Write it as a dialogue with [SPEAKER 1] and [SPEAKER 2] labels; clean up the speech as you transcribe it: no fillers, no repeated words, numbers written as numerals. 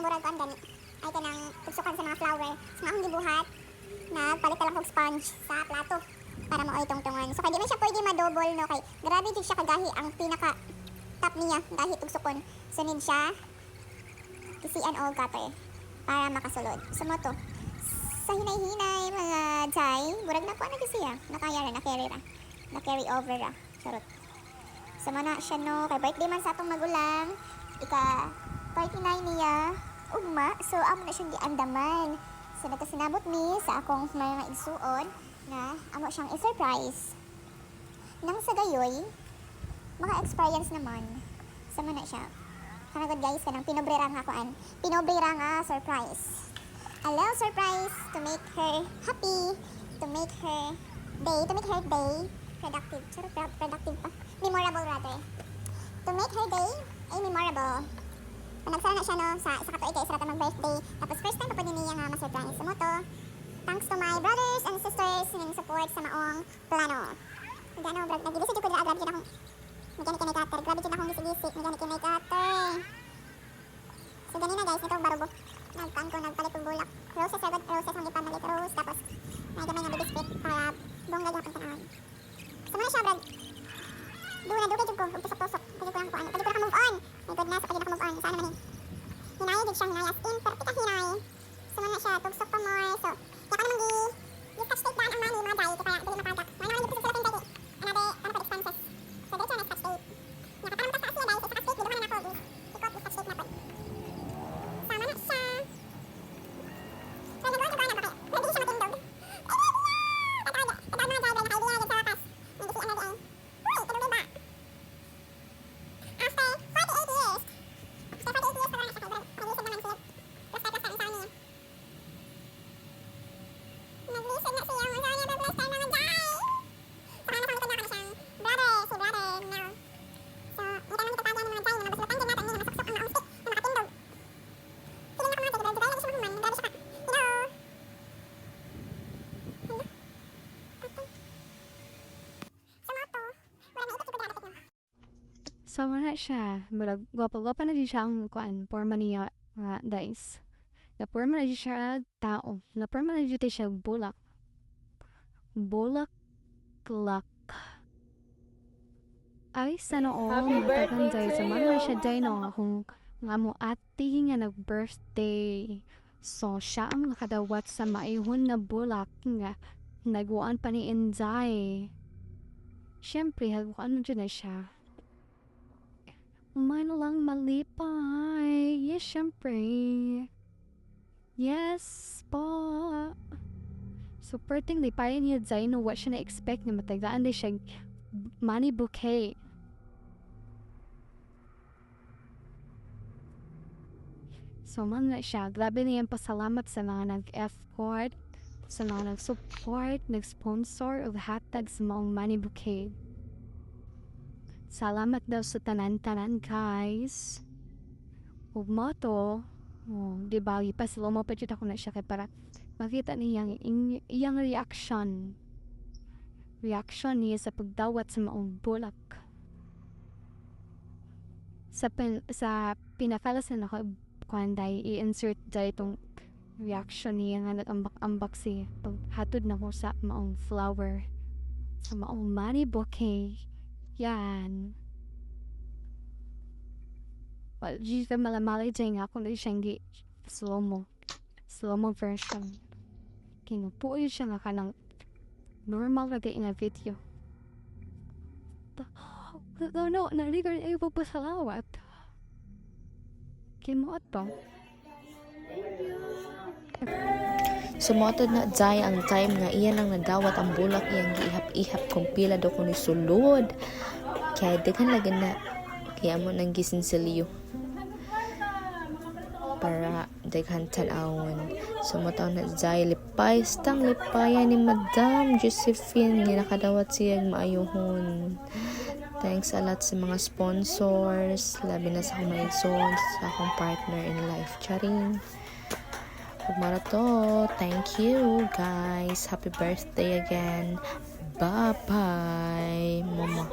[SPEAKER 1] murag ang gani. Ay kanang tugsukan sa mga flower. Sa akong gibuhat, nagpalit lang kog sponge sa plato para mo tungtungan. So kay di man siya pwede ma-double no kay grabe jud siya kagahi ang pinaka top niya gahi tugsukon. Sunod siya kisian og cutter para makasulod. So mo to. Sa hinay-hinay mga jay, murag na ko na siya. Nakaya ra, na-carry ra. Na-carry over ra. Charot. So mana siya no, kay birthday man sa atong magulang. Ika 39 niya. Ugma, so amo na siyang giandaman. So nagkasinabot mi sa akong mga igsuon na amo siyang i-surprise. Nang sa gayoy, maka-experience naman. Sa mana siya. Kanagod guys, kanang pinobrera nga kuan. Pinobrera nga surprise. A little surprise to make her happy, to make her day productive. Sorry, productive pa. Memorable rather. To make her day ay memorable. Nagsara na siya no sa isa ka tuig kay isa ra mag-birthday. Tapos first time pa pud niya nga ma-surprise mo to. Thanks to my brothers and sisters ning support sa maong plano. Gano brad nagigisi jud ko dira grabe jud akong mechanic kinay cutter. Grabe jud akong gisi-gisi mechanic kinay cutter. So ganina guys, nito barubo. Nagtaan ko nagpalit og bulak. Roses ang ipamalit rose tapos may gamay nga biscuit para bongga gyapon tanan. So man siya brad. Dugay jud ko ug tusok-tusok. Pwede ko lang kuan. Pwede ko lang move on. My goodness, pwede na move on. Sana man ni. Hinay jud siya hinay as in perfect hinay. So man siya tugsok pa more. So kaya ka naman di touch take daan ang money mga guys kaya dili mapagak. Wala naman dito sa pwede. Another para for expenses. So dito na touch take. Nakakaramta sa siya guys. Sa touch take duman na ako. Ikot touch take na pod. Sama na siya. So nagawa ko na ba kaya? Pwede siya matindog. Tatawag mga guys na kaibigan sa wakas. Hindi si energy ay. Uy, kadugay ba? After 48 years. After 48 years pa lang siya kay Brad. Nag-listen naman siya. Plus tayo sa niya. Nag-listen na siya. Masaya niya plus tayo mga guys. Saka nakalitan na ka na siyang brother. Si brother now. So, ito naman ito tagyan ni mga guys. Mga basutan din natin. Mga masaksok ang maong stick na makatindog. Feeling na kumatay. Dugay lagi siya mahuman. Grabe siya ka. Hello. Hello. Okay. So, mo to. Wala na ikot ko dira kapit niya.
[SPEAKER 2] So, wala siya. Murag, gwapa-gwapa na di siya ang kuan, porma niya, guys. Na porma na di siya tao. Na porma na di siya bulak. Bulak, klak. Ay, sana all, matagan dahil sa mga siya dahil no, kung nga mo ati nga nag-birthday. So, siya ang nakadawat sa maihon na bulak nga nagwaan pa ni Inday. Siyempre, hagwaan dyan na siya. Umay na lang malipay. Yes, syempre. Yes, po. So, perting lipayan niya dahil no, what siya na-expect na matagdaan na siya money bouquet. So, man na siya. Grabe na yan pasalamat sa mga nag-effort, sa mga nag-support, nag-sponsor o hatag sa mga money bouquet. Salamat daw sa tanan-tanan, guys. Ug mo to, di ba, ipasilo mo pa dyan ako na siya kay para makita niyang iyang reaction. Reaction niya sa pagdawat sa maong bulak. Sa pinakalasan ako, kuanday, i-insert dahil itong reaction niya nga nag-ambak-ambak siya paghatod na ko sa maong flower. Sa maong money bouquet. Yan. Well, di ka malamalay dyan nga kung di siyang slow-mo version. Kinupo yun siya nga kanang normal lagi na video. No, narigar ay papasalawat. Kimo ato.
[SPEAKER 3] Sumotod na Jai ang time nga iya lang nadawat ang bulak iyang giihap-ihap kung pila do ko ni sulod. Kaya daghan lagi na kaya mo nang gisinsilyo para daghan tan-awon. Sumotod na Jai lipay stang lipayan ni Madam Josephine ni nakadawat siya maayuhon. Thanks a lot sa mga sponsors, labi na sa akong mga igsoon, sa akong partner in life. Charing. Pagmarato, thank you guys. Happy birthday again. Bye-bye, mama.